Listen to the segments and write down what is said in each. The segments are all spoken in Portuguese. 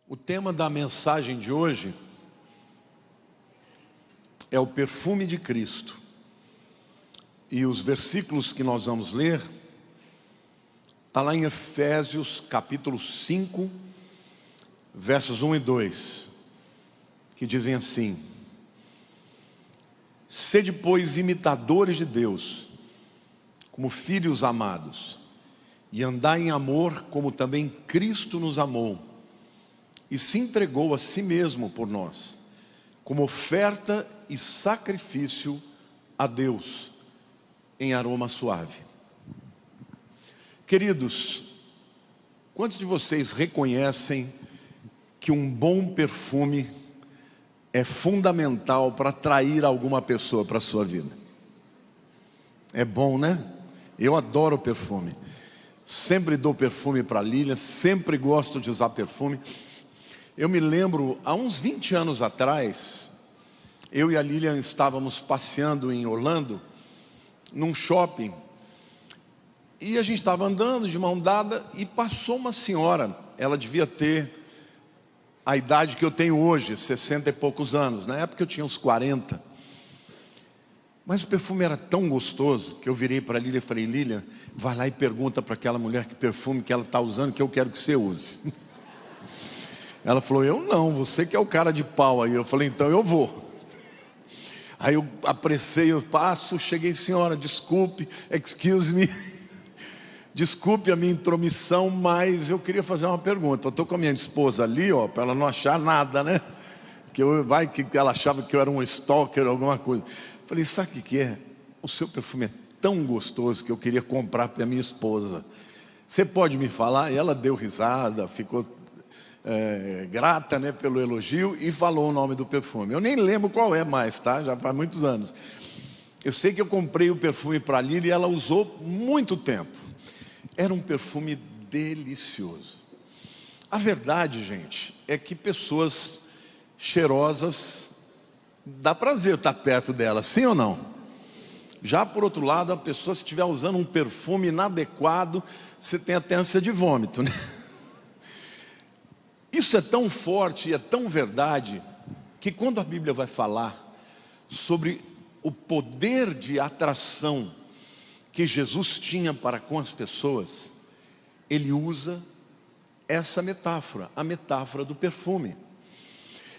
O tema da mensagem de hoje é o perfume de Cristo. E os versículos que nós vamos ler está lá em Efésios capítulo 5, versos 1 e 2, que dizem assim: sede, pois, imitadores de Deus, como filhos amados, e andai em amor, como também Cristo nos amou, e se entregou a si mesmo por nós, como oferta e sacrifício a Deus, em aroma suave. Queridos, quantos de vocês reconhecem que um bom perfume é fundamental para atrair alguma pessoa para a sua vida? É bom, né? Eu adoro perfume. Sempre dou perfume para a Lilian, sempre gosto de usar perfume. Eu me lembro, há uns 20 anos atrás, eu e a Lilian estávamos passeando em Orlando, num shopping, e a gente estava andando de mão dada e passou uma senhora. Ela devia ter a idade que eu tenho hoje, 60 e poucos anos. Na época eu tinha uns 40. Mas o perfume era tão gostoso que eu virei para a Lilian e falei: Lilian, vai lá e pergunta para aquela mulher que perfume que ela está usando, que eu quero que você use. Ela falou: eu não, você que é o cara de pau aí. Eu falei: então eu vou. Aí eu apressei o passo, cheguei: senhora, desculpe, excuse me, desculpe a minha intromissão, mas eu queria fazer uma pergunta. Eu estou com a minha esposa ali, ó, para ela não achar nada, né? Vai que ela achava que eu era um stalker ou alguma coisa. Falei: sabe o que é? O seu perfume é tão gostoso que eu queria comprar para minha esposa. Você pode me falar? E ela deu risada, ficou grata, né, pelo elogio, e falou o nome do perfume. Eu nem lembro qual é mais, tá? Já faz muitos anos. Eu sei que eu comprei o perfume para a Lili e ela usou muito tempo. Era um perfume delicioso. A verdade, gente, é que pessoas cheirosas dá prazer estar perto delas, sim ou não? Já por outro lado, a pessoa, se estiver usando um perfume inadequado, você tem até ânsia de vômito, né? Isso é tão forte e é tão verdade, que quando a Bíblia vai falar sobre o poder de atração que Jesus tinha para com as pessoas, ele usa essa metáfora, a metáfora do perfume.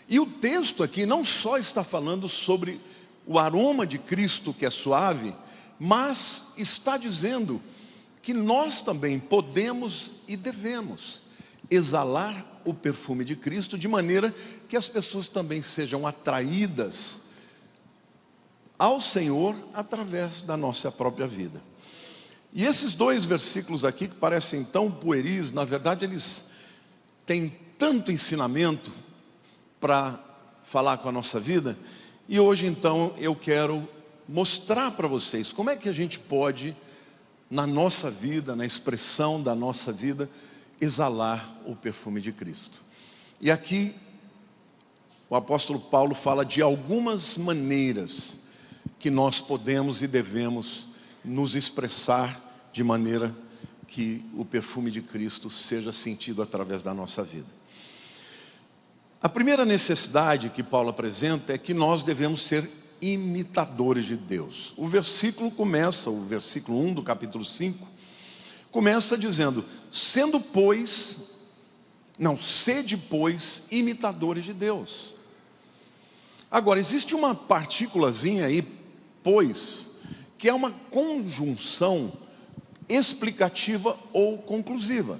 E o texto aqui não só está falando sobre o aroma de Cristo, que é suave, mas está dizendo que nós também podemos e devemos exalar o perfume de Cristo, de maneira que as pessoas também sejam atraídas ao Senhor através da nossa própria vida. E esses dois versículos aqui, que parecem tão pueris, na verdade eles têm tanto ensinamento para falar com a nossa vida. E hoje então eu quero mostrar para vocês como é que a gente pode, na nossa vida, na expressão da nossa vida, exalar o perfume de Cristo. E aqui o apóstolo Paulo fala de algumas maneiras que nós podemos e devemos nos expressar de maneira que o perfume de Cristo seja sentido através da nossa vida. A primeira necessidade que Paulo apresenta é que nós devemos ser imitadores de Deus. O versículo 1 do capítulo 5, começa dizendo: sede, pois, imitadores de Deus. Agora, existe uma partículazinha aí, pois, que é uma conjunção explicativa ou conclusiva.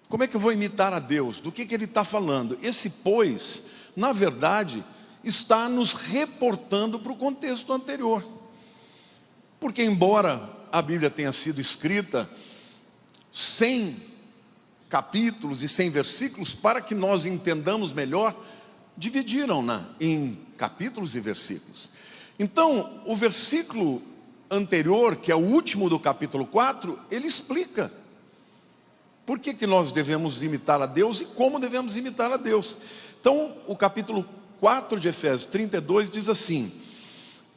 Como é que eu vou imitar a Deus? Do que ele está falando? Esse pois, na verdade, está nos reportando para o contexto anterior. Porque embora a Bíblia tenha sido escrita 100 capítulos e 100 versículos, para que nós entendamos melhor, dividiram-na em capítulos e versículos. Então, o versículo anterior, que é o último do capítulo 4, ele explica por que nós devemos imitar a Deus e como devemos imitar a Deus. Então, o capítulo 4 de Efésios 32 diz assim: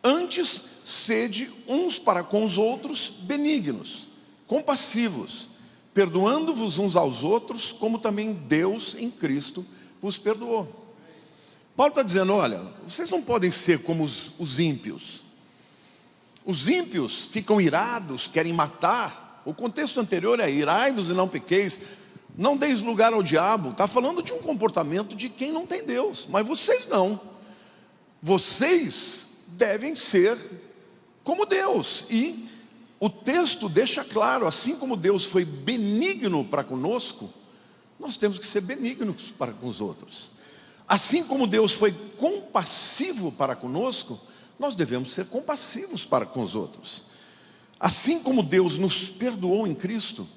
antes, sede uns para com os outros benignos, compassivos, perdoando-vos uns aos outros, como também Deus em Cristo vos perdoou. Paulo está dizendo, olha, vocês não podem ser como os ímpios. Os ímpios ficam irados, querem matar. O contexto anterior é irai-vos e não pequeis, não deis lugar ao diabo. Está falando de um comportamento de quem não tem Deus, mas vocês não. Vocês devem ser como Deus. E o texto deixa claro, assim como Deus foi benigno para conosco, nós temos que ser benignos para com os outros. Assim como Deus foi compassivo para conosco, nós devemos ser compassivos para com os outros. Assim como Deus nos perdoou em Cristo,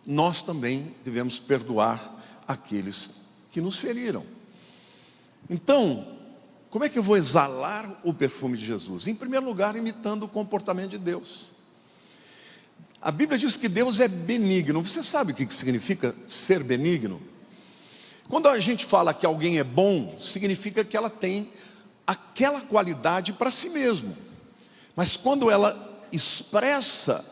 nós também devemos perdoar aqueles que nos feriram. Então, como é que eu vou exalar o perfume de Jesus? Em primeiro lugar, imitando o comportamento de Deus. A Bíblia diz que Deus é benigno. Você sabe o que significa ser benigno? Quando a gente fala que alguém é bom, significa que ela tem aquela qualidade para si mesmo. Mas quando ela expressa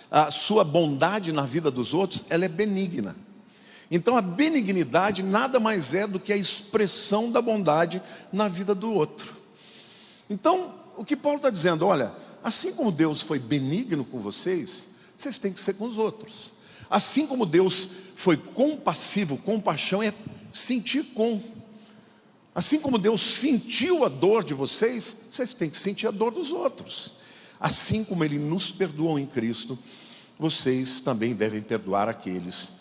a sua bondade na vida dos outros, ela é benigna. Então a benignidade nada mais é do que a expressão da bondade na vida do outro. Então, o que Paulo está dizendo, olha, assim como Deus foi benigno com vocês, vocês têm que ser com os outros. Assim como Deus foi compassivo, compaixão é sentir com. Assim como Deus sentiu a dor de vocês, vocês têm que sentir a dor dos outros. Assim como Ele nos perdoou em Cristo, vocês também devem perdoar aqueles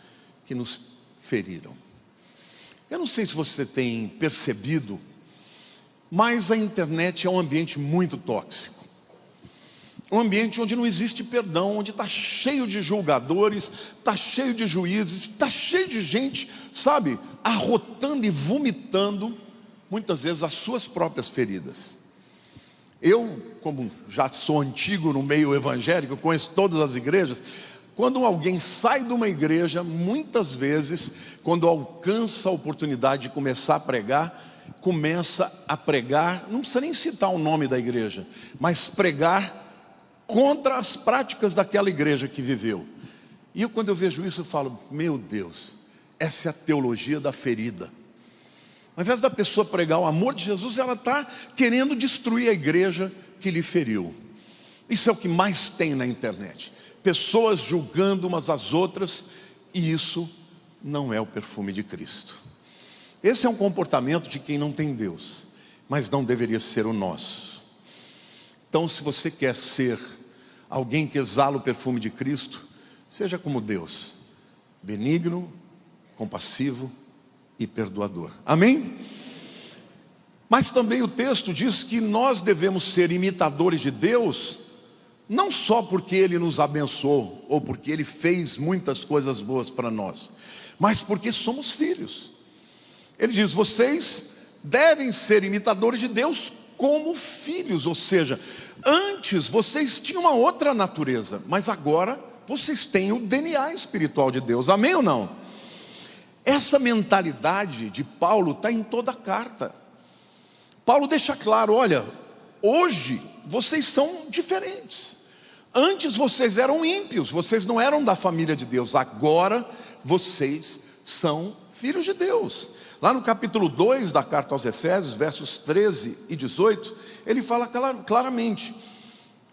que nos feriram. Eu não sei se você tem percebido, mas a internet é um ambiente muito tóxico. Um ambiente onde não existe perdão, onde está cheio de julgadores, está cheio de juízes, está cheio de gente, sabe, arrotando e vomitando, muitas vezes, as suas próprias feridas. Eu, como já sou antigo no meio evangélico, conheço todas as igrejas. Quando alguém sai de uma igreja, muitas vezes, quando alcança a oportunidade de começar a pregar, começa a pregar, não precisa nem citar o nome da igreja, mas pregar contra as práticas daquela igreja que viveu. E quando eu vejo isso, eu falo, meu Deus, essa é a teologia da ferida. Ao invés da pessoa pregar o amor de Jesus, ela está querendo destruir a igreja que lhe feriu. Isso é o que mais tem na internet. Pessoas julgando umas às outras, e isso não é o perfume de Cristo. Esse é um comportamento de quem não tem Deus, mas não deveria ser o nosso. Então, se você quer ser alguém que exala o perfume de Cristo, seja como Deus, benigno, compassivo e perdoador. Amém? Mas também o texto diz que nós devemos ser imitadores de Deus, não só porque Ele nos abençoou, ou porque Ele fez muitas coisas boas para nós, mas porque somos filhos. Ele diz, vocês devem ser imitadores de Deus como filhos, ou seja, antes vocês tinham uma outra natureza, mas agora vocês têm o DNA espiritual de Deus. Amém ou não? Essa mentalidade de Paulo está em toda a carta. Paulo deixa claro, olha, hoje vocês são diferentes. Antes vocês eram ímpios, vocês não eram da família de Deus. Agora vocês são filhos de Deus. Lá no capítulo 2 da carta aos Efésios, versos 13 e 18, ele fala claramente,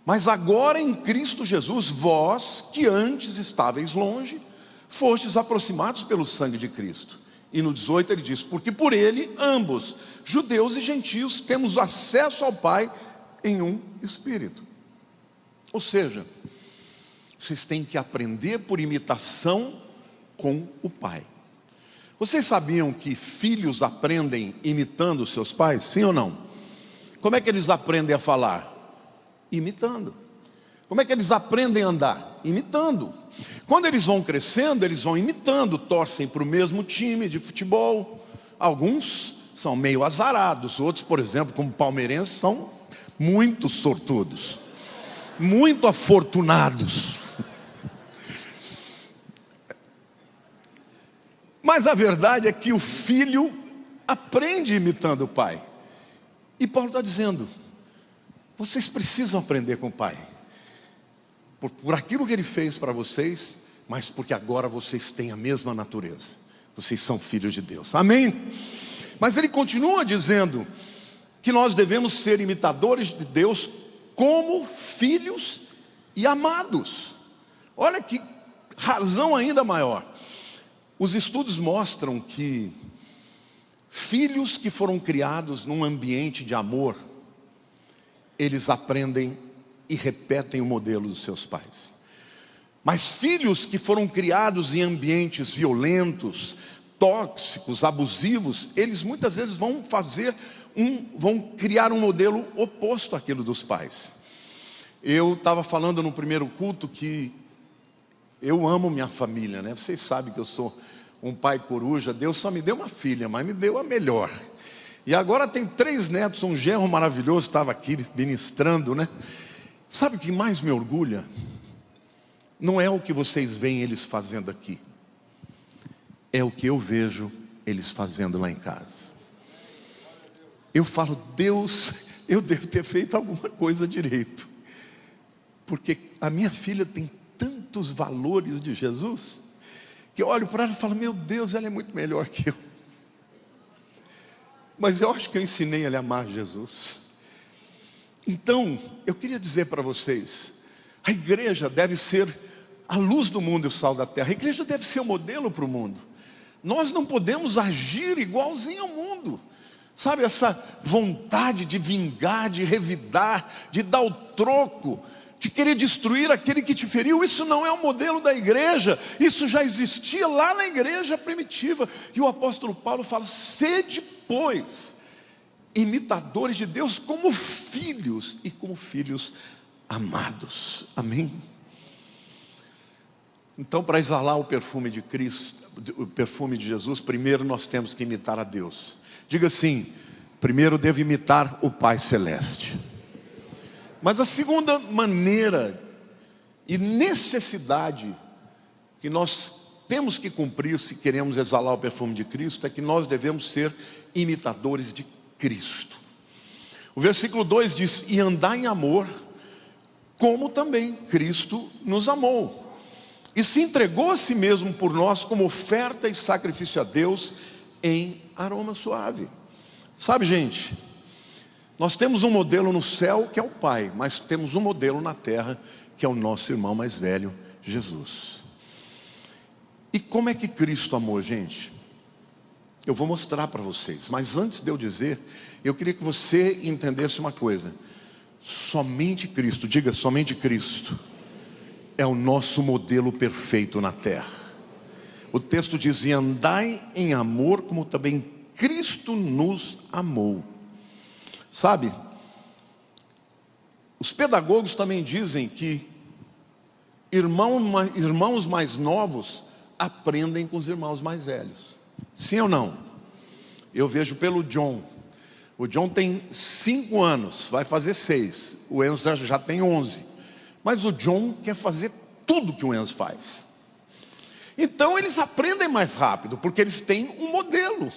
mas agora em Cristo Jesus, vós que antes estáveis longe, fostes aproximados pelo sangue de Cristo. E no 18 ele diz, porque por ele, ambos, judeus e gentios, temos acesso ao Pai em um Espírito. Ou seja, vocês têm que aprender por imitação com o Pai. Vocês sabiam que filhos aprendem imitando seus pais? Sim ou não? Como é que eles aprendem a falar? Imitando. Como é que eles aprendem a andar? Imitando. Quando eles vão crescendo, eles vão imitando, torcem para o mesmo time de futebol. Alguns são meio azarados, outros, por exemplo, como palmeirenses, são muito sortudos, muito afortunados. Mas a verdade é que o filho aprende imitando o pai. E Paulo está dizendo, vocês precisam aprender com o pai. Por aquilo que ele fez para vocês, mas porque agora vocês têm a mesma natureza. Vocês são filhos de Deus. Amém? Mas ele continua dizendo que nós devemos ser imitadores de Deus como filhos e amados. Olha que razão ainda maior. Os estudos mostram que filhos que foram criados num ambiente de amor, eles aprendem e repetem o modelo dos seus pais. Mas filhos que foram criados em ambientes violentos, tóxicos, abusivos, eles muitas vezes vão criar um modelo oposto àquilo dos pais. Eu estava falando no primeiro culto que eu amo minha família, né? Vocês sabem que eu sou um pai coruja. Deus só me deu uma filha, mas me deu a melhor. E agora tem 3 netos, um genro maravilhoso, estava aqui ministrando, né? Sabe o que mais me orgulha? Não é o que vocês veem eles fazendo aqui, é o que eu vejo eles fazendo lá em casa. Eu falo, Deus, eu devo ter feito alguma coisa direito, porque a minha filha tem tantos valores de Jesus, que eu olho para ela e falo, meu Deus, ela é muito melhor que eu. Mas eu acho que eu ensinei ela a amar Jesus. Então, eu queria dizer para vocês, a igreja deve ser a luz do mundo e o sal da terra. A igreja deve ser o modelo para o mundo. Nós não podemos agir igualzinho ao mundo. Sabe, essa vontade de vingar, de revidar, de dar o troco, de querer destruir aquele que te feriu, isso não é o modelo da igreja. Isso já existia lá na igreja primitiva. E o apóstolo Paulo fala, sede, pois, imitadores de Deus como filhos e como filhos amados. Amém? Então, para exalar o perfume de Cristo, o perfume de Jesus, primeiro nós temos que imitar a Deus. Diga assim, primeiro devo imitar o Pai Celeste. Mas a segunda maneira e necessidade que nós temos que cumprir se queremos exalar o perfume de Cristo é que nós devemos ser imitadores de Cristo. O versículo 2 diz, e andar em amor, como também Cristo nos amou. E se entregou a si mesmo por nós como oferta e sacrifício a Deus em aroma suave. Sabe, gente, nós temos um modelo no céu que é o Pai, mas temos um modelo na terra que é o nosso irmão mais velho, Jesus. E como é que Cristo amou, gente? Eu vou mostrar para vocês, mas antes de eu dizer, eu queria que você entendesse uma coisa. Somente Cristo, diga somente Cristo, é o nosso modelo perfeito na terra. O texto diz, e andai em amor como também Cristo nos amou. Sabe, os pedagogos também dizem que irmãos mais novos aprendem com os irmãos mais velhos. Sim ou não? Eu vejo pelo John. O John tem 5 anos, vai fazer 6. O Enzo já tem 11. Mas o John quer fazer tudo que o Enzo faz. Então eles aprendem mais rápido, porque eles têm um modelo.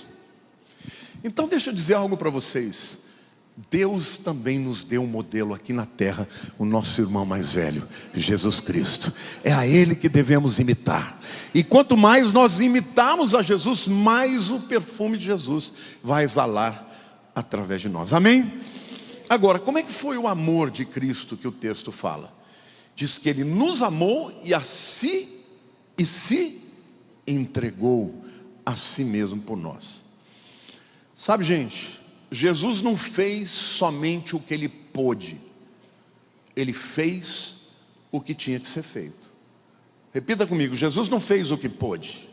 Então deixa eu dizer algo para vocês. Deus também nos deu um modelo aqui na terra, o nosso irmão mais velho, Jesus Cristo. É a Ele que devemos imitar. E quanto mais nós imitarmos a Jesus, mais o perfume de Jesus vai exalar através de nós. Amém? Agora, como é que foi o amor de Cristo que o texto fala? Diz que Ele nos amou e se entregou a si mesmo por nós. Sabe, gente, Jesus não fez somente o que Ele pôde. Ele fez o que tinha que ser feito. Repita comigo, Jesus não fez o que pôde.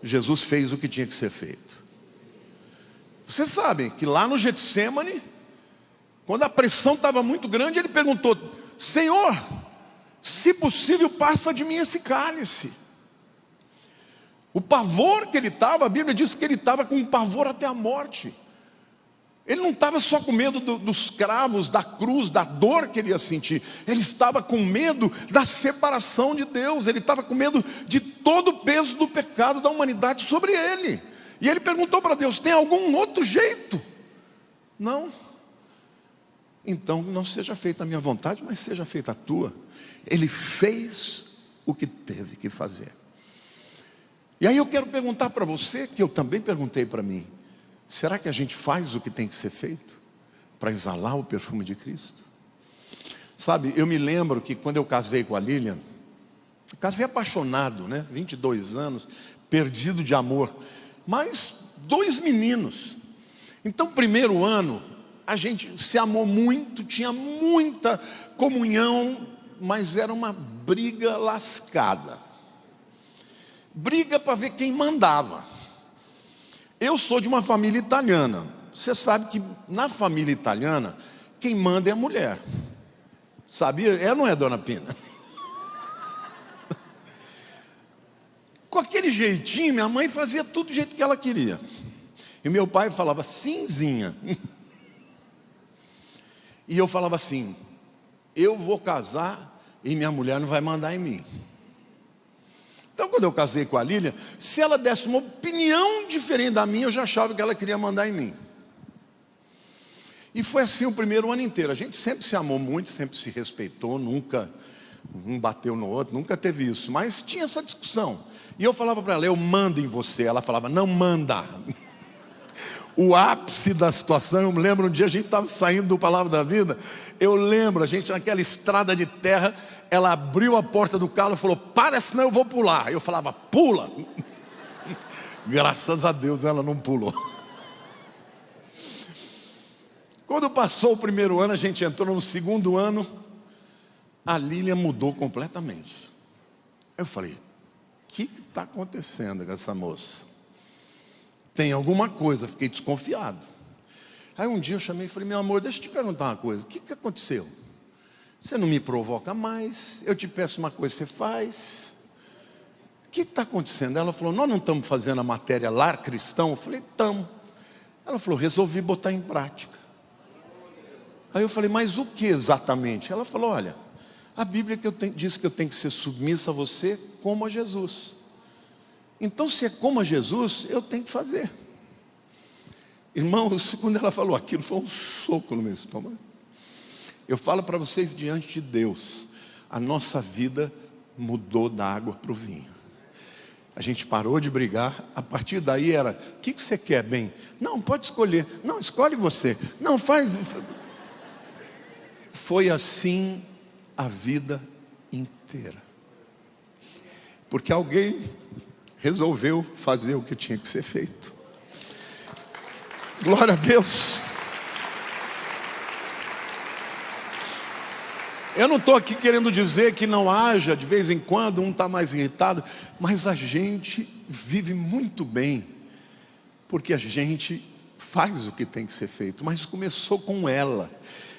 Jesus fez o que tinha que ser feito. Vocês sabem que lá no Getsêmani, quando a pressão estava muito grande, Ele perguntou, Senhor, se possível, passa de mim esse cálice. O pavor que ele estava, a Bíblia diz que ele estava com um pavor até a morte. Ele não estava só com medo dos cravos, da cruz, da dor que ele ia sentir. Ele estava com medo da separação de Deus. Ele estava com medo de todo o peso do pecado da humanidade sobre ele. E ele perguntou para Deus, tem algum outro jeito? Não. Então não seja feita a minha vontade, mas seja feita a tua. Ele fez o que teve que fazer. E aí eu quero perguntar para você, que eu também perguntei para mim: será que a gente faz o que tem que ser feito para exalar o perfume de Cristo? Sabe, eu me lembro que quando eu casei com a Lilian, casei apaixonado, né? 22 anos, perdido de amor, mas 2 meninos. Então, primeiro ano, a gente se amou muito, tinha muita comunhão, mas era uma briga lascada. Briga para ver quem mandava. Eu sou de uma família italiana. Você sabe que na família italiana, quem manda é a mulher. Sabia? É ou não é, dona Pina? Com aquele jeitinho, minha mãe fazia tudo do jeito que ela queria. E meu pai falava: simzinha. E eu falava assim: eu vou casar e minha mulher não vai mandar em mim. Então, quando eu casei com a Lília, se ela desse uma opinião diferente da minha, eu já achava que ela queria mandar em mim. E foi assim o primeiro ano inteiro. A gente sempre se amou muito, sempre se respeitou, nunca um bateu no outro, nunca teve isso. Mas tinha essa discussão. E eu falava para ela: eu mando em você. Ela falava: não manda. O ápice da situação, eu me lembro, um dia a gente estava saindo do Palavra da Vida. Eu lembro, a gente naquela estrada de terra, ela abriu a porta do carro e falou: para, senão eu vou pular. Eu falava: pula. Graças a Deus ela não pulou. Quando passou o primeiro ano, a gente entrou no segundo ano, a Lília mudou completamente. Eu falei: o que está acontecendo com essa moça? Tem alguma coisa, fiquei desconfiado. Aí um dia eu chamei e falei: meu amor, deixa eu te perguntar uma coisa, o que aconteceu? Você não me provoca mais, eu te peço uma coisa, você faz. O que está acontecendo? Ela falou: nós não estamos fazendo a matéria Lar Cristão? Eu falei: estamos. Ela falou: resolvi botar em prática. Aí eu falei: mas o que exatamente? Ela falou: olha, a Bíblia diz que eu tenho que ser submissa a você como a Jesus. Então, se é como a Jesus, eu tenho que fazer. Irmãos, quando ela falou aquilo, foi um soco no meu estômago. Eu falo para vocês, diante de Deus, a nossa vida mudou da água para o vinho. A gente parou de brigar. A partir daí era: o que você quer, bem? Não, pode escolher. Não, escolhe você. Não, faz. Foi assim a vida inteira. Porque alguém resolveu fazer o que tinha que ser feito. Glória a Deus. Eu não estou aqui querendo dizer que não haja, de vez em quando, um está mais irritado, mas a gente vive muito bem, porque a gente faz o que tem que ser feito. Mas começou com ela.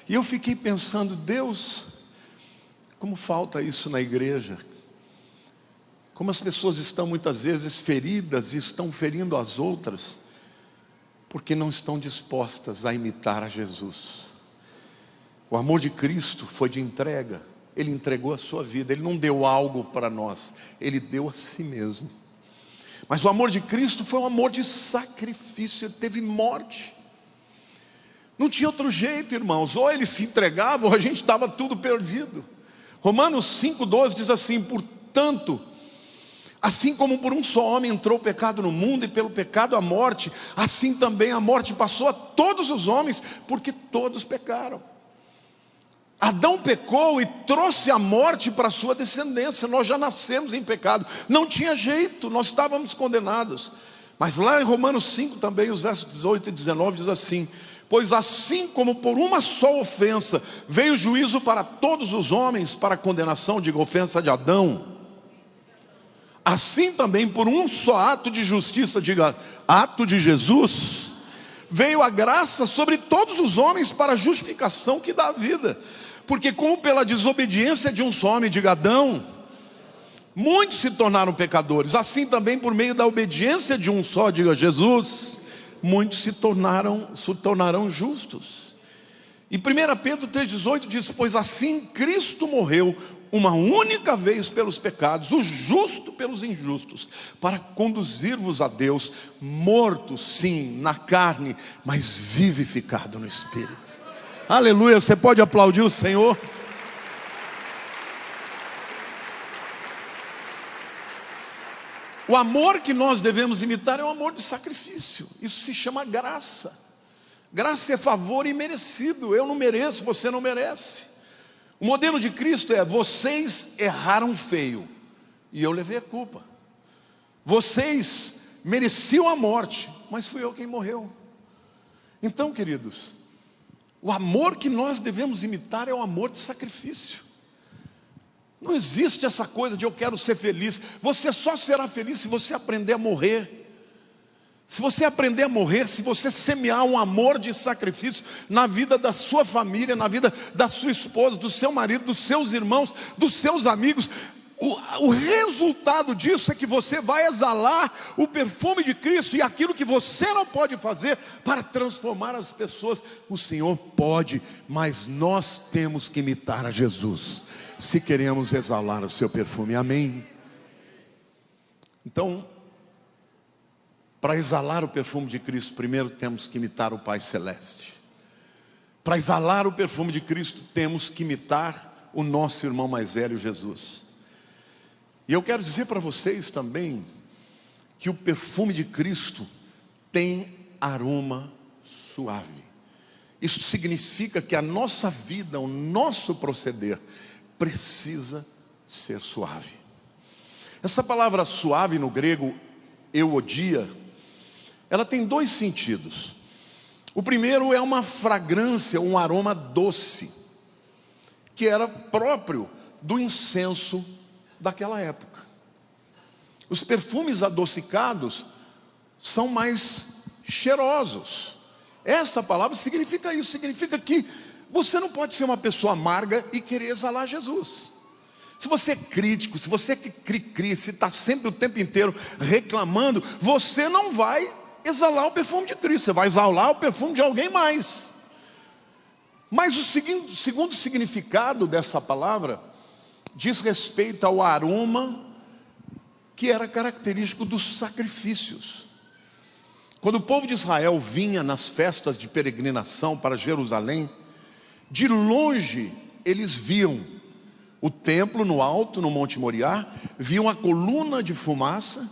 E eu fiquei pensando: Deus, como falta isso na igreja. Como as pessoas estão muitas vezes feridas e estão ferindo as outras, porque não estão dispostas a imitar a Jesus. O amor de Cristo foi de entrega. Ele entregou a sua vida. Ele não deu algo para nós, Ele deu a si mesmo. Mas o amor de Cristo foi um amor de sacrifício. Ele teve morte. Não tinha outro jeito, irmãos. Ou Ele se entregava, ou a gente estava tudo perdido. Romanos 5,12 diz assim: portanto, assim como por um só homem entrou o pecado no mundo, e pelo pecado a morte, assim também a morte passou a todos os homens, porque todos pecaram. Adão pecou e trouxe a morte para a sua descendência. Nós já nascemos em pecado, não tinha jeito, nós estávamos condenados. Mas lá em Romanos 5 também, os versos 18 e 19 diz assim: pois assim como por uma só ofensa veio o juízo para todos os homens, para a condenação, digo, ofensa de Adão, assim também por um só ato de justiça, diga, ato de Jesus, veio a graça sobre todos os homens para a justificação que dá a vida. Porque como pela desobediência de um só homem, diga, Adão, muitos se tornaram pecadores, assim também por meio da obediência de um só, diga, Jesus, muitos se tornarão justos. E 1 Pedro 3,18 diz: pois assim Cristo morreu uma única vez pelos pecados, o justo pelos injustos, para conduzir-vos a Deus, morto sim na carne, mas vivificado no Espírito. Aleluia. Você pode aplaudir o Senhor? O amor que nós devemos imitar é um amor de sacrifício. Isso se chama graça. Graça é favor imerecido. Eu não mereço, você não merece. O modelo de Cristo é: vocês erraram feio e eu levei a culpa. Vocês mereciam a morte, mas fui eu quem morreu. Então, queridos, o amor que nós devemos imitar é o amor de sacrifício. Não existe essa coisa de eu quero ser feliz. Você só será feliz se você aprender a morrer. Se você aprender a morrer, se você semear um amor de sacrifício na vida da sua família, na vida da sua esposa, do seu marido, dos seus irmãos, dos seus amigos, o resultado disso é que você vai exalar o perfume de Cristo. E aquilo que você não pode fazer para transformar as pessoas, o Senhor pode, mas nós temos que imitar a Jesus se queremos exalar o seu perfume. Amém? Então, para exalar o perfume de Cristo, primeiro temos que imitar o Pai Celeste. Para exalar o perfume de Cristo, temos que imitar o nosso irmão mais velho, Jesus. E eu quero dizer para vocês também que o perfume de Cristo tem aroma suave. Isso significa que a nossa vida, o nosso proceder precisa ser suave. Essa palavra suave no grego, euodia, ela tem dois sentidos. O primeiro é uma fragrância, um aroma doce, que era próprio do incenso daquela época. Os perfumes adocicados são mais cheirosos. Essa palavra significa isso, significa que você não pode ser uma pessoa amarga e querer exalar Jesus. Se você é crítico, se você é cri-cri, se está sempre o tempo inteiro reclamando, você não vai exalar o perfume de Cristo, você vai exalar o perfume de alguém mais. Mas o segundo significado dessa palavra diz respeito ao aroma que era característico dos sacrifícios. Quando o povo de Israel vinha nas festas de peregrinação para Jerusalém, de longe eles viam o templo no alto, no Monte Moriá, viam a coluna de fumaça,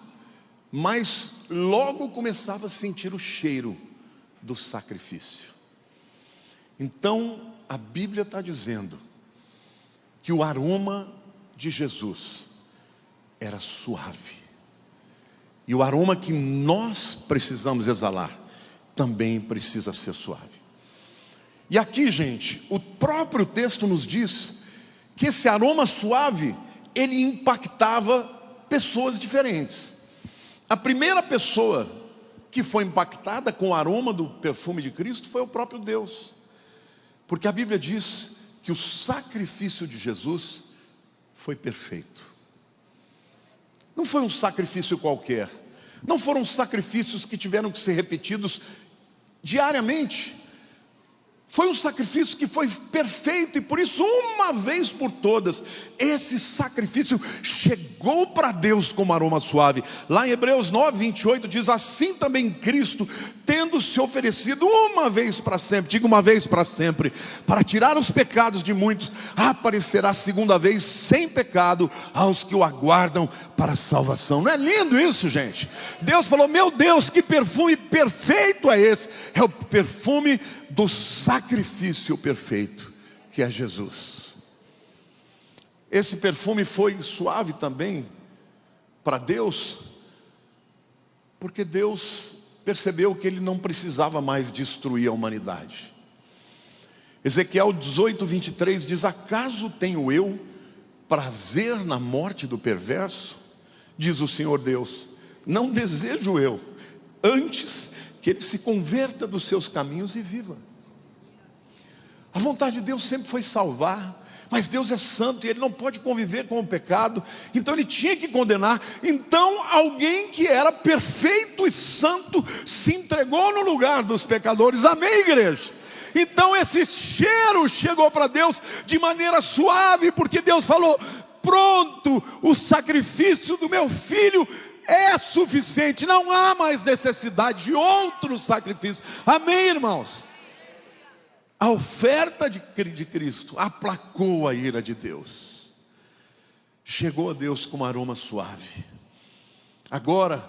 mas logo começava a sentir o cheiro do sacrifício. Então a Bíblia está dizendo que o aroma de Jesus era suave. E o aroma que nós precisamos exalar também precisa ser suave. E aqui, gente, o próprio texto nos diz que esse aroma suave, ele impactava pessoas diferentes. A primeira pessoa que foi impactada com o aroma do perfume de Cristo foi o próprio Deus. Porque a Bíblia diz que o sacrifício de Jesus foi perfeito. Não foi um sacrifício qualquer. Não foram sacrifícios que tiveram que ser repetidos diariamente. Foi um sacrifício que foi perfeito e por isso, uma vez por todas, esse sacrifício chegou para Deus como aroma suave. Lá em Hebreus 9:28 diz: assim também Cristo, tendo se oferecido uma vez para sempre, diga uma vez para sempre, para tirar os pecados de muitos, aparecerá segunda vez sem pecado aos que o aguardam para a salvação. Não é lindo isso, gente? Deus falou: meu Deus, que perfume perfeito é esse? É o perfume do sacrifício perfeito, que é Jesus. Esse perfume foi suave também para Deus, porque Deus percebeu que Ele não precisava mais destruir a humanidade. Ezequiel 18:23 diz: acaso tenho eu prazer na morte do perverso? Diz o Senhor Deus, não desejo eu, antes que ele se converta dos seus caminhos e viva. A vontade de Deus sempre foi salvar, mas Deus é santo e Ele não pode conviver com o pecado, então Ele tinha que condenar. Então alguém que era perfeito e santo se entregou no lugar dos pecadores. Amém, igreja? Então esse cheiro chegou para Deus de maneira suave, porque Deus falou: pronto, o sacrifício do meu filho é suficiente, não há mais necessidade de outro sacrifício. Amém, irmãos? A oferta de Cristo aplacou a ira de Deus, chegou a Deus com um aroma suave. Agora,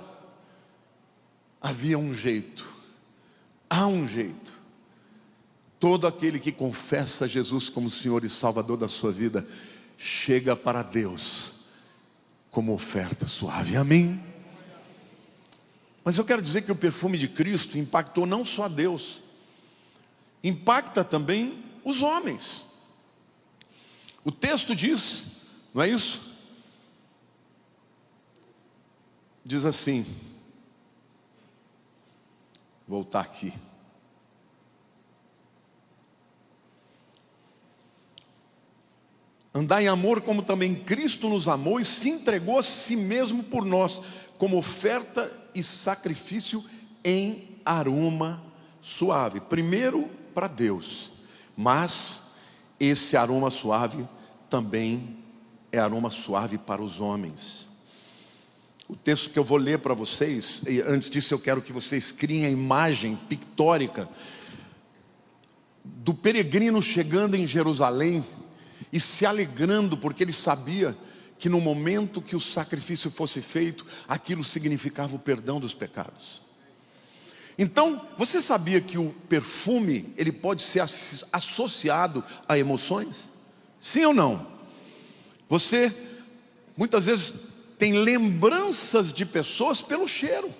havia um jeito, há um jeito. Todo aquele que confessa Jesus como Senhor e Salvador da sua vida, chega para Deus como oferta suave, amém? Mas eu quero dizer que o perfume de Cristo impactou não só a Deus, impacta também os homens. O texto diz, não é isso? Diz assim, voltar aqui. Andar em amor como também Cristo nos amou e se entregou a si mesmo por nós, como oferta e sacrifício em aroma suave. Primeiro para Deus, mas esse aroma suave também é aroma suave para os homens. O texto que eu vou ler para vocês, e antes disso eu quero que vocês criem a imagem pictórica do peregrino chegando em Jerusalém e se alegrando, porque ele sabia que no momento que o sacrifício fosse feito, aquilo significava o perdão dos pecados. Então, você sabia que o perfume, ele pode ser associado a emoções? Sim ou não? Você, muitas vezes, tem lembranças de pessoas pelo cheiro.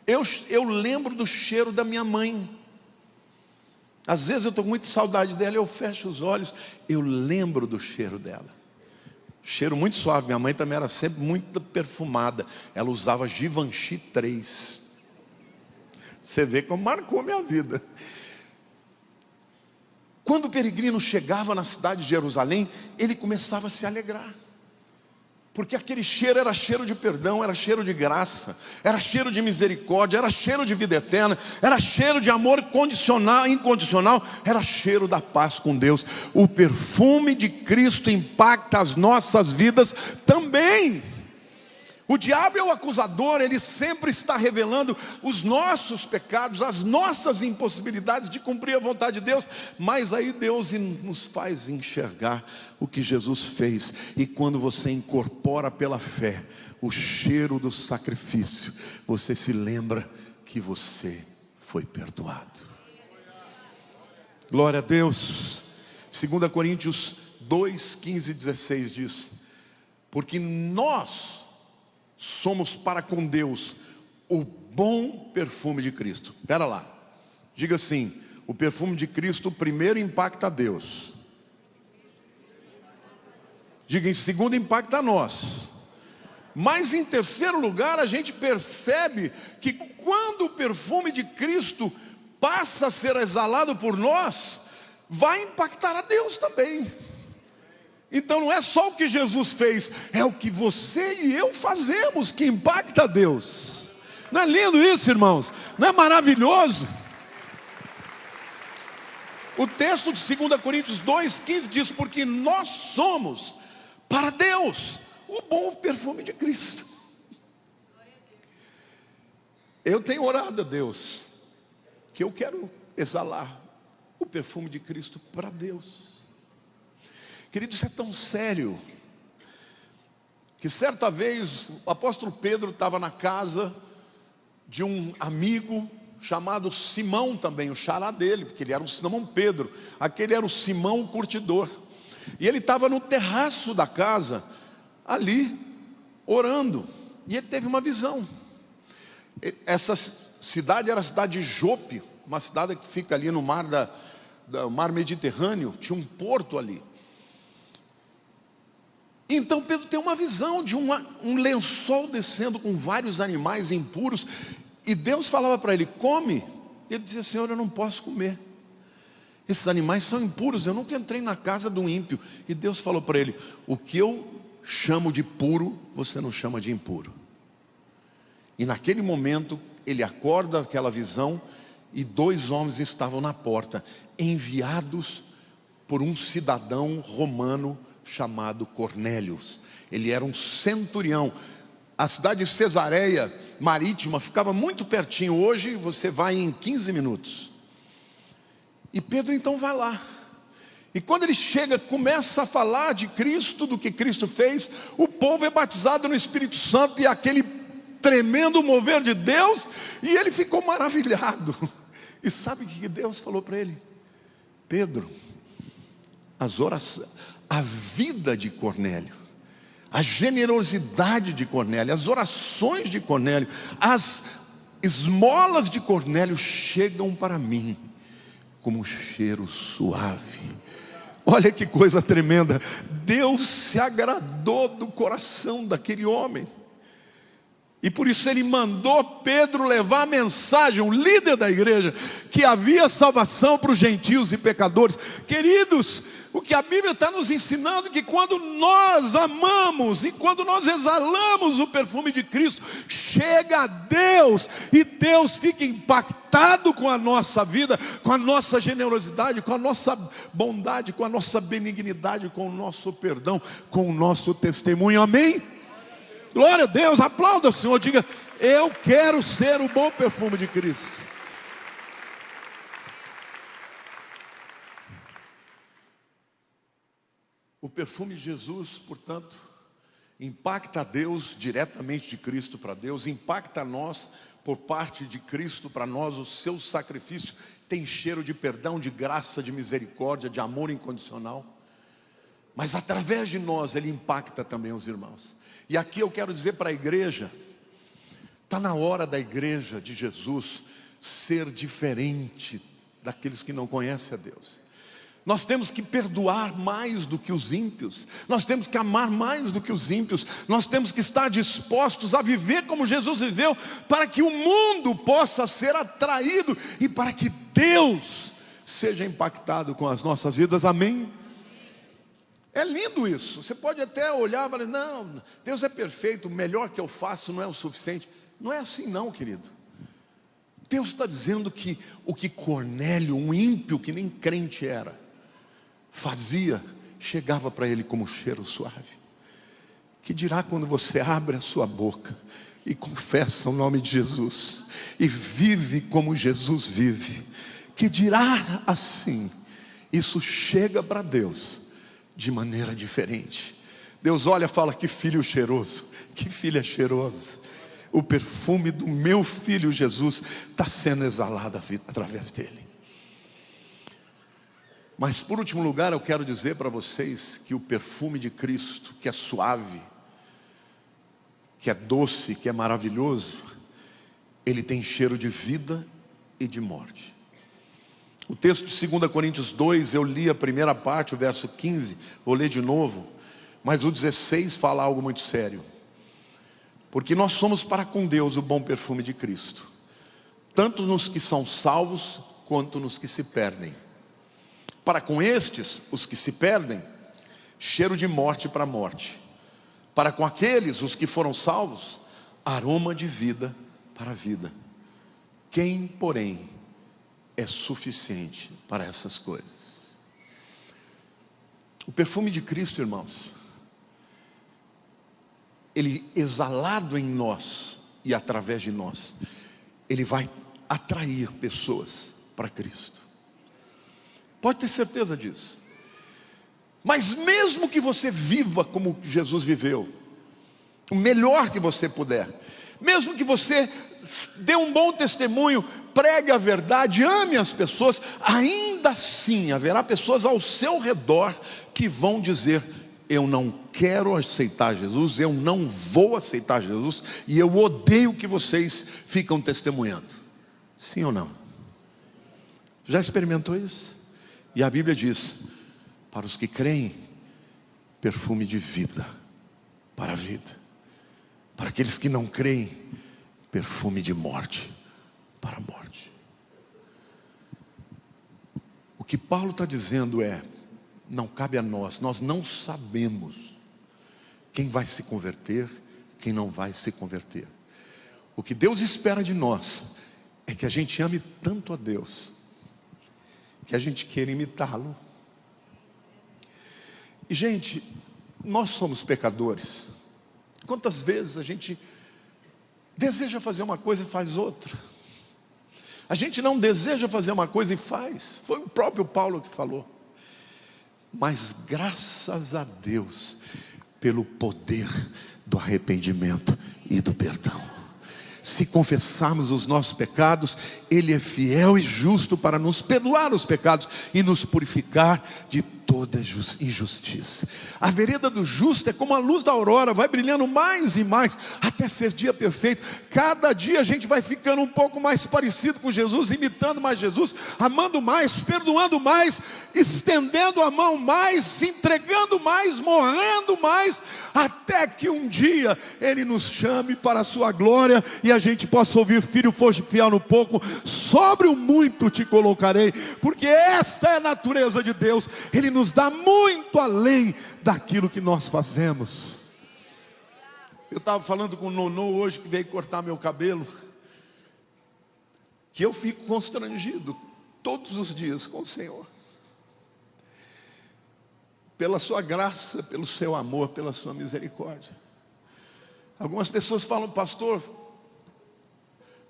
Eu lembro do cheiro da minha mãe. Às vezes eu estou com muita saudade dela, eu fecho os olhos, eu lembro do cheiro dela. Cheiro muito suave, minha mãe também era sempre muito perfumada. Ela usava Givenchy 3. Você vê como marcou minha vida. Quando o peregrino chegava na cidade de Jerusalém, ele começava a se alegrar. Porque aquele cheiro era cheiro de perdão, era cheiro de graça, era cheiro de misericórdia, era cheiro de vida eterna, era cheiro de amor condicional, incondicional, era cheiro da paz com Deus. O perfume de Cristo impacta as nossas vidas também. O diabo é o acusador, ele sempre está revelando os nossos pecados, as nossas impossibilidades de cumprir a vontade de Deus, mas aí Deus nos faz enxergar o que Jesus fez, e quando você incorpora pela fé o cheiro do sacrifício, você se lembra que você foi perdoado. Glória a Deus. 2 Coríntios 2, 15 e 16 diz: porque nós somos para com Deus o bom perfume de Cristo. Espera lá, diga assim: o perfume de Cristo primeiro impacta a Deus. Diga em segundo, impacta a nós. Mas em terceiro lugar, a gente percebe que quando o perfume de Cristo passa a ser exalado por nós, vai impactar a Deus também. Então não é só o que Jesus fez, é o que você e eu fazemos que impacta a Deus. Não é lindo isso, irmãos? Não é maravilhoso? O texto de 2 Coríntios 2,15 diz: porque nós somos para Deus o bom perfume de Cristo. Eu tenho orado a Deus que eu quero exalar o perfume de Cristo para Deus. Querido, isso é tão sério, que certa vez o apóstolo Pedro estava na casa de um amigo chamado Simão também, o xará dele, porque ele era o Simão Pedro, aquele era o Simão curtidor. E ele estava no terraço da casa, ali, orando, e ele teve uma visão. Essa cidade era a cidade de Jope, uma cidade que fica ali no mar, do mar Mediterrâneo, tinha um porto ali. Então Pedro tem uma visão de um lençol descendo com vários animais impuros, e Deus falava para ele: come. Ele dizia: Senhor, eu não posso comer, esses animais são impuros, eu nunca entrei na casa de um ímpio. E Deus falou para ele: o que eu chamo de puro, você não chama de impuro. E naquele momento ele acorda daquela visão, e 2 homens estavam na porta, enviados por um cidadão romano chamado Cornélio. Ele era um centurião. A cidade de Cesareia Marítima ficava muito pertinho. Hoje você vai em 15 minutos. E Pedro então vai lá, e quando ele chega, começa a falar de Cristo, do que Cristo fez. O povo é batizado no Espírito Santo, e aquele tremendo mover de Deus, e ele ficou maravilhado. E sabe o que Deus falou para ele? Pedro, a vida de Cornélio, a generosidade de Cornélio, as orações de Cornélio, as esmolas de Cornélio chegam para mim como um cheiro suave. Olha que coisa tremenda. Deus se agradou do coração daquele homem, e por isso ele mandou Pedro levar a mensagem, o líder da igreja, que havia salvação para os gentios e pecadores. Queridos, o que a Bíblia está nos ensinando é que quando nós amamos e quando nós exalamos o perfume de Cristo, chega a Deus, e Deus fica impactado com a nossa vida, com a nossa generosidade, com a nossa bondade, com a nossa benignidade, com o nosso perdão, com o nosso testemunho. Amém? Glória a Deus, aplauda o Senhor, diga: eu quero ser o bom perfume de Cristo. O perfume de Jesus, portanto, impacta a Deus diretamente de Cristo para Deus, impacta a nós por parte de Cristo para nós. O seu sacrifício tem cheiro de perdão, de graça, de misericórdia, de amor incondicional. Mas através de nós ele impacta também os irmãos. E aqui eu quero dizer para a igreja, está na hora da igreja de Jesus ser diferente daqueles que não conhecem a Deus. Nós temos que perdoar mais do que os ímpios, nós temos que amar mais do que os ímpios, nós temos que estar dispostos a viver como Jesus viveu, para que o mundo possa ser atraído e para que Deus seja impactado com as nossas vidas. Amém? É lindo isso. Você pode até olhar e falar: não, Deus é perfeito, o melhor que eu faço não é o suficiente. Não é assim não, querido. Deus está dizendo que o que Cornélio, um ímpio que nem crente era, fazia, chegava para ele como cheiro suave. Que dirá quando você abre a sua boca e confessa o nome de Jesus, e vive como Jesus vive? Que dirá assim? Isso chega para Deus de maneira diferente. Deus olha e fala: que filho cheiroso, que filha cheirosa. O perfume do meu filho Jesus está sendo exalado através dele. Mas por último lugar, eu quero dizer para vocês que o perfume de Cristo, que é suave, que é doce, que é maravilhoso, ele tem cheiro de vida e de morte. O texto de 2 Coríntios 2, eu li a primeira parte, o verso 15, vou ler de novo, mas o 16 fala algo muito sério. Porque nós somos para com Deus o bom perfume de Cristo, tanto nos que são salvos, quanto nos que se perdem. Para com estes, os que se perdem, cheiro de morte para morte. Para com aqueles, os que foram salvos, aroma de vida para a vida. Quem, porém, é suficiente para essas coisas? O perfume de Cristo, irmãos, ele exalado em nós e através de nós, ele vai atrair pessoas para Cristo. Pode ter certeza disso. Mas mesmo que você viva como Jesus viveu, o melhor que você puder, mesmo que você dê um bom testemunho, pregue a verdade, ame as pessoas, ainda assim haverá pessoas ao seu redor que vão dizer: eu não quero aceitar Jesus, eu não vou aceitar Jesus, e eu odeio que vocês ficam testemunhando. Sim ou não? Já experimentou isso? E a Bíblia diz: para os que creem, perfume de vida para a vida. Para aqueles que não creem, perfume de morte para a morte. O que Paulo está dizendo é: não cabe a nós, nós não sabemos quem vai se converter, quem não vai se converter. O que Deus espera de nós é que a gente ame tanto a Deus, que a gente queira imitá-lo. E gente, nós somos pecadores. Quantas vezes a gente deseja fazer uma coisa e faz outra? A gente não deseja fazer uma coisa e faz. Foi o próprio Paulo que falou. Mas graças a Deus pelo poder do arrependimento e do perdão. se confessarmos os nossos pecados, Ele é fiel e justo para nos perdoar os pecados e nos purificar de toda injustiça. A vereda do justo é como a luz da aurora, vai brilhando mais e mais, até ser dia perfeito. Cada dia a gente vai ficando um pouco mais parecido com Jesus, imitando mais Jesus, amando mais, perdoando mais, estendendo a mão mais, se entregando mais, morrendo mais, até que um dia Ele nos chame para a sua glória, e a gente possa ouvir: filho, foste fiel no pouco, sobre o muito te colocarei. Porque esta é a natureza de Deus, Ele nos dá muito além daquilo que nós fazemos. Eu estava falando com o Nonô hoje, que veio cortar meu cabelo, que eu fico constrangido todos os dias com o Senhor, pela sua graça, pelo seu amor, pela sua misericórdia. Algumas pessoas falam: pastor,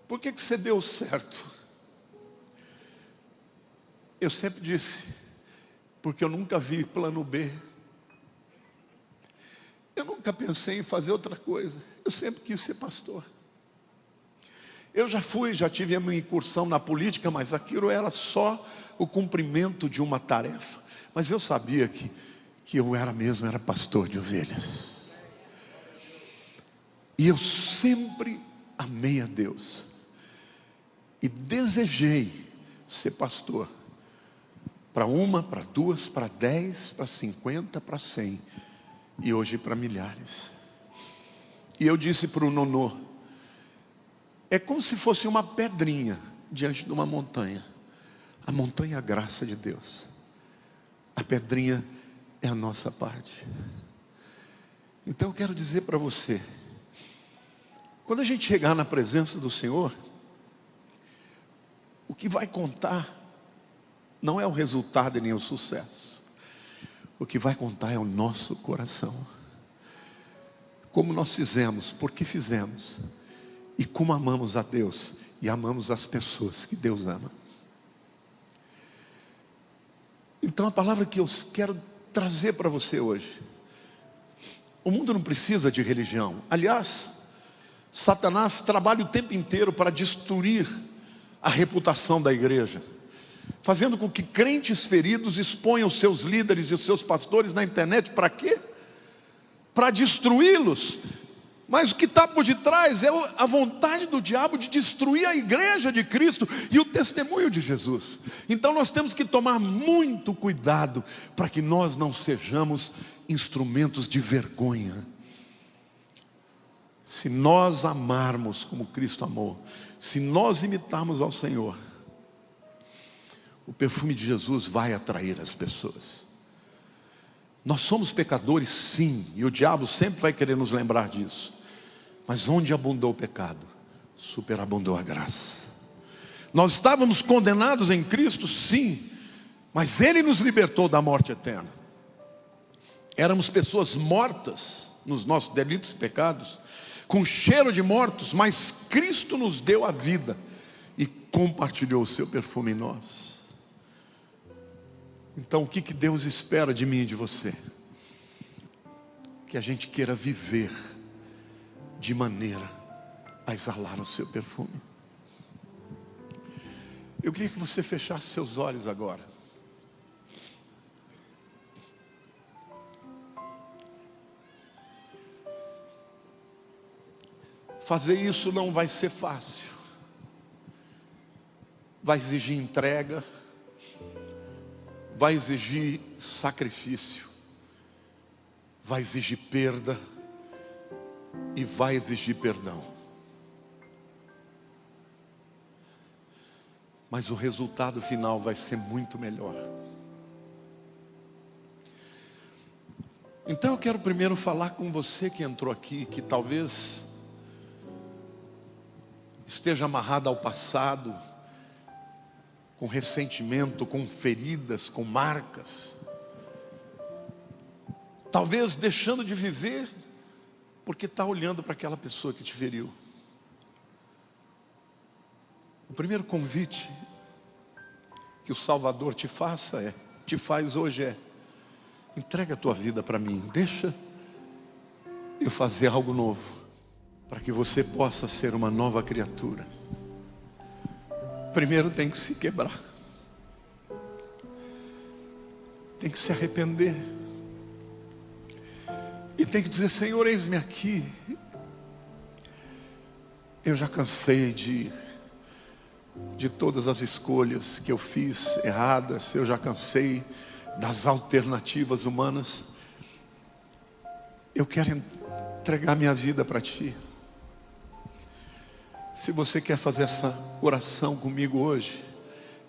por que você deu certo? Eu sempre disse: porque eu nunca vi plano B. Eu nunca pensei em fazer outra coisa. Eu sempre quis ser pastor. Eu já tive a minha incursão na política, mas aquilo era só o cumprimento de uma tarefa. Mas eu sabia que eu era pastor de ovelhas. E eu sempre amei a Deus. E desejei ser pastor. Para uma, para duas, para 10, para 50, para 100. E hoje para milhares. E eu disse para o Nonô: é como se fosse uma pedrinha diante de uma montanha. A montanha é a graça de Deus. A pedrinha é a nossa parte. Então eu quero dizer para você: quando a gente chegar na presença do Senhor, o que vai contar não é o resultado e nem o sucesso. O que vai contar é o nosso coração. Como nós fizemos, por que fizemos, e como amamos a Deus e amamos as pessoas que Deus ama. Então a palavra que eu quero trazer para você hoje: o mundo não precisa de religião. Aliás, Satanás trabalha o tempo inteiro para destruir a reputação da igreja, fazendo com que crentes feridos exponham os seus líderes e os seus pastores na internet. Para quê? Para destruí-los. Mas o que está por detrás é a vontade do diabo de destruir a igreja de Cristo e o testemunho de Jesus. Então nós temos que tomar muito cuidado para que nós não sejamos instrumentos de vergonha. Se nós amarmos como Cristo amou, se nós imitarmos ao Senhor, o perfume de Jesus vai atrair as pessoas. Nós somos pecadores, sim, e o diabo sempre vai querer nos lembrar disso. Mas onde abundou o pecado, superabundou a graça. Nós estávamos condenados em Cristo, sim, mas Ele nos libertou da morte eterna. Éramos pessoas mortas nos nossos delitos e pecados, com cheiro de mortos, mas Cristo nos deu a vida e compartilhou o seu perfume em nós. Então o que Deus espera de mim e de você? Que a gente queira viver de maneira a exalar o seu perfume. Eu queria que você fechasse seus olhos agora. Fazer isso não vai ser fácil. Vai exigir entrega, vai exigir sacrifício, vai exigir perda e vai exigir perdão. Mas o resultado final vai ser muito melhor. Então eu quero primeiro falar com você que entrou aqui, que talvez esteja amarrado ao passado, com ressentimento, com feridas, com marcas, talvez deixando de viver porque está olhando para aquela pessoa que te feriu. O primeiro convite que o Salvador te faz hoje é: entrega a tua vida para mim, deixa eu fazer algo novo. para que você possa ser uma nova criatura, primeiro tem que se quebrar, tem que se arrepender, e tem que dizer: Senhor, eis-me aqui. Eu já cansei de todas as escolhas que eu fiz erradas. Eu já cansei das alternativas humanas. Eu quero entregar minha vida para Ti. Se você quer fazer essa oração comigo hoje,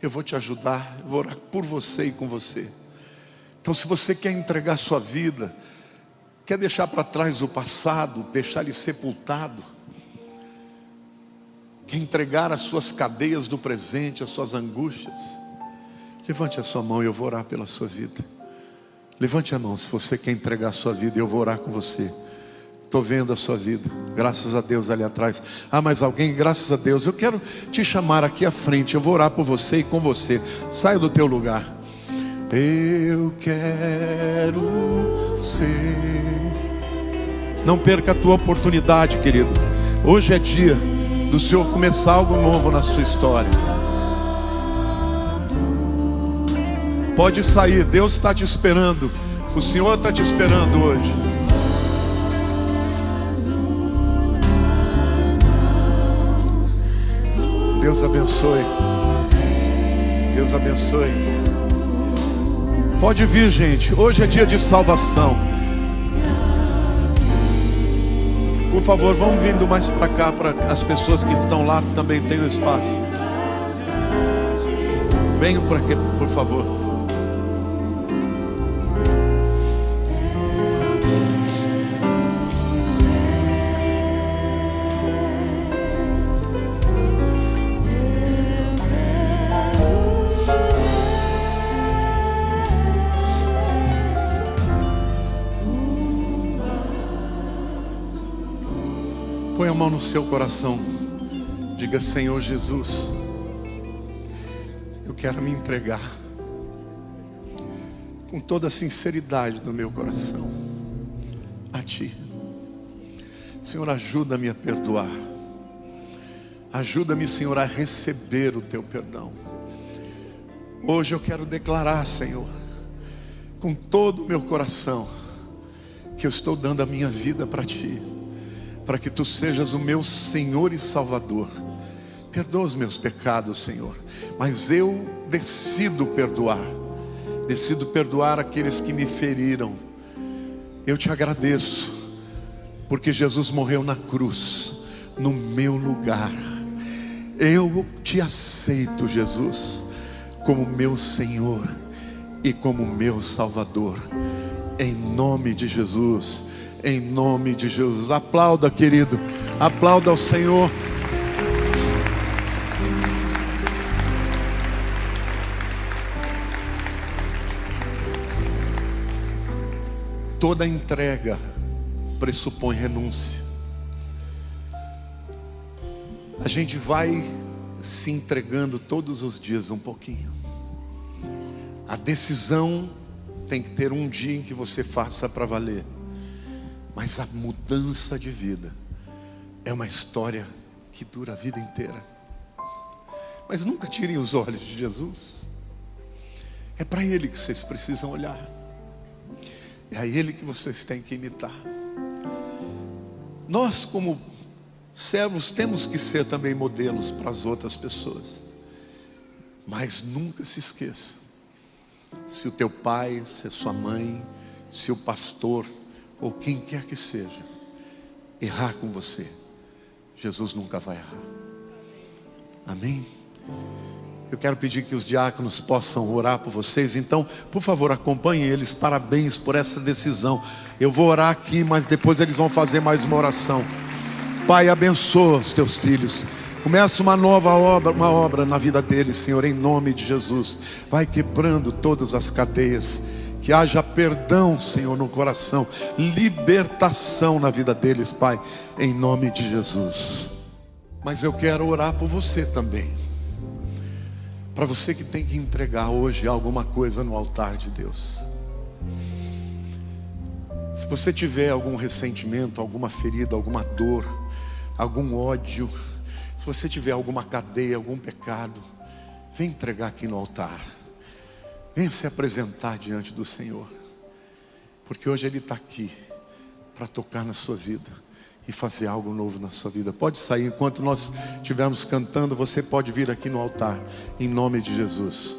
eu vou te ajudar. Eu vou orar por você e com você. Então, se você quer entregar sua vida, quer deixar para trás o passado, deixar ele sepultado, quer entregar as suas cadeias do presente, as suas angústias, levante a sua mão e eu vou orar pela sua vida. Levante a mão se você quer entregar a sua vida e eu vou orar com você. Estou vendo a sua vida, graças a Deus ali atrás. Ah, mais alguém? Graças a Deus. Eu quero te chamar aqui à frente, eu vou orar por você e com você. Saia do teu lugar. Eu quero ser. Não perca a tua oportunidade, querido. Hoje é dia do Senhor começar algo novo na sua história. Pode sair, Deus está te esperando. O Senhor está te esperando hoje. Deus abençoe. Deus abençoe. Pode vir, gente. Hoje é dia de salvação. Por favor, vamos vindo mais para cá, para as pessoas que estão lá também tenham espaço. Venham para aqui, por favor. Põe a mão no seu coração. Diga: Senhor Jesus, eu quero me entregar com toda a sinceridade do meu coração a Ti. Senhor, ajuda-me a perdoar. Ajuda-me, Senhor, a receber o Teu perdão. Hoje eu quero declarar, Senhor, com todo o meu coração, que eu estou dando a minha vida para Ti, para que Tu sejas o meu Senhor e Salvador. Perdoa os meus pecados, Senhor, mas eu decido perdoar. Decido perdoar aqueles que me feriram. Eu Te agradeço, porque Jesus morreu na cruz, no meu lugar. Eu Te aceito, Jesus, como meu Senhor e como meu Salvador. Em nome de Jesus. Em nome de Jesus. Aplauda, querido. Aplauda ao Senhor. Toda entrega pressupõe renúncia. A gente vai se entregando todos os dias um pouquinho. A decisão tem que ter um dia em que você faça para valer. Mas a mudança de vida é uma história que dura a vida inteira. Mas nunca tirem os olhos de Jesus. É para Ele que vocês precisam olhar. É a Ele que vocês têm que imitar. Nós, como servos, temos que ser também modelos para as outras pessoas. Mas nunca se esqueça: se o teu pai, se a sua mãe, se o pastor ou quem quer que seja errar com você, Jesus nunca vai errar. Amém? Eu quero pedir que os diáconos possam orar por vocês. Então, por favor, acompanhem eles. Parabéns por essa decisão. Eu vou orar aqui, mas depois eles vão fazer mais uma oração. Pai, abençoa os teus filhos. Começa uma nova obra, uma obra na vida deles, Senhor, em nome de Jesus. Vai quebrando todas as cadeias. Que haja perdão, Senhor, no coração. Libertação na vida deles, Pai, em nome de Jesus. Mas eu quero orar por você também. Para você que tem que entregar hoje alguma coisa no altar de Deus. Se você tiver algum ressentimento, alguma ferida, alguma dor, algum ódio, se você tiver alguma cadeia, algum pecado, vem entregar aqui no altar. Venha se apresentar diante do Senhor, porque hoje Ele está aqui para tocar na sua vida e fazer algo novo na sua vida. Pode sair, enquanto nós estivermos cantando, você pode vir aqui no altar, em nome de Jesus.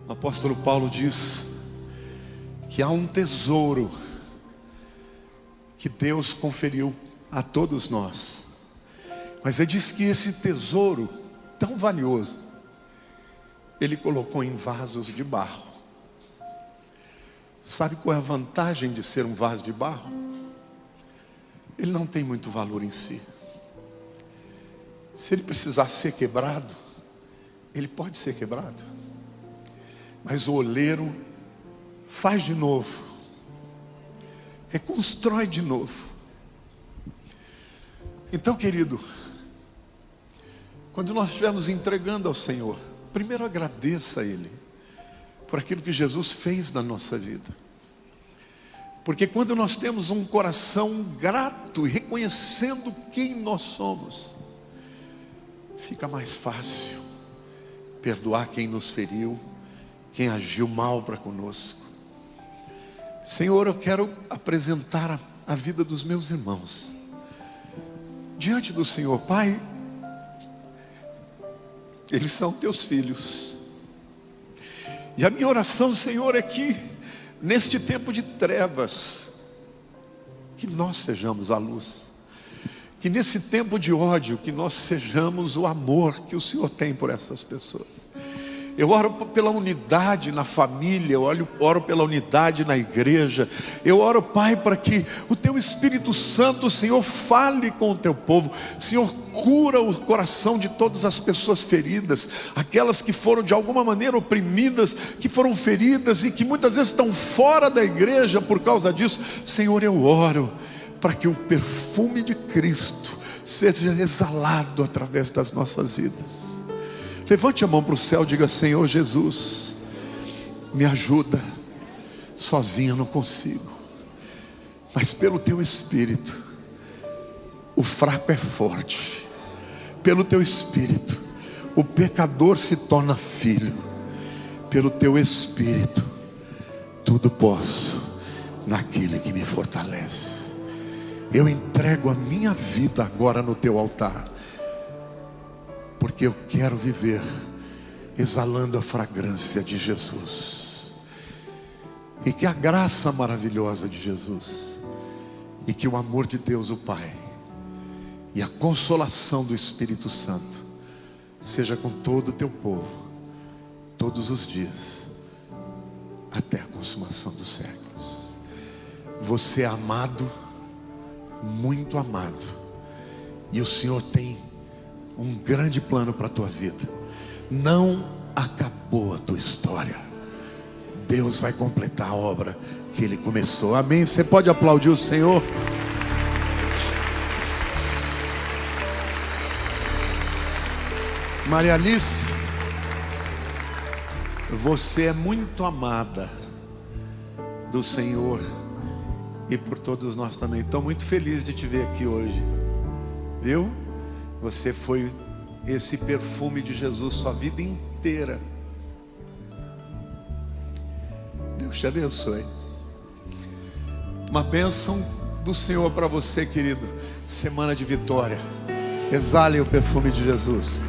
O apóstolo Paulo diz que há um tesouro que Deus conferiu a todos nós, mas ele diz que esse tesouro tão valioso Ele colocou em vasos de barro. Sabe qual é a vantagem de ser um vaso de barro? Ele não tem muito valor em si. Se ele precisar ser quebrado, ele pode ser quebrado, mas o oleiro faz de novo, reconstrói de novo. Então, querido, quando nós estivermos entregando ao Senhor, primeiro agradeça a Ele por aquilo que Jesus fez na nossa vida. Porque quando nós temos um coração grato e reconhecendo quem nós somos, fica mais fácil perdoar quem nos feriu, quem agiu mal para conosco. Senhor, eu quero apresentar a vida dos meus irmãos diante do Senhor. Pai, eles são teus filhos, e a minha oração, Senhor, é que neste tempo de trevas, que nós sejamos a luz, que nesse tempo de ódio, que nós sejamos o amor que o Senhor tem por essas pessoas. Eu oro pela unidade na família, eu oro pela unidade na igreja. Eu oro, Pai, para que o Teu Espírito Santo, Senhor, fale com o Teu povo. Senhor, cura o coração de todas as pessoas feridas, aquelas que foram de alguma maneira oprimidas, que foram feridas e que muitas vezes estão fora da igreja por causa disso. Senhor, eu oro para que o perfume de Cristo seja exalado através das nossas vidas. Levante a mão para o céu e diga: Senhor Jesus, me ajuda, sozinho eu não consigo, mas pelo Teu Espírito, o fraco é forte. Pelo Teu Espírito, o pecador se torna filho. Pelo Teu Espírito, tudo posso naquele que me fortalece. Eu entrego a minha vida agora no Teu altar, porque eu quero viver exalando a fragrância de Jesus. E que a graça maravilhosa de Jesus, e que o amor de Deus o Pai, e a consolação do Espírito Santo, seja com todo o Teu povo, todos os dias, até a consumação dos séculos. Você é amado, muito amado, e o Senhor tem um grande plano para a tua vida. Não acabou a tua história. Deus vai completar a obra que Ele começou. Amém? Você pode aplaudir o Senhor? Maria Alice, você é muito amada do Senhor e por todos nós também. Estou muito feliz de te ver aqui hoje, viu? Você foi esse perfume de Jesus sua vida inteira. Deus te abençoe. Uma bênção do Senhor para você, querido. Semana de vitória. Exale o perfume de Jesus.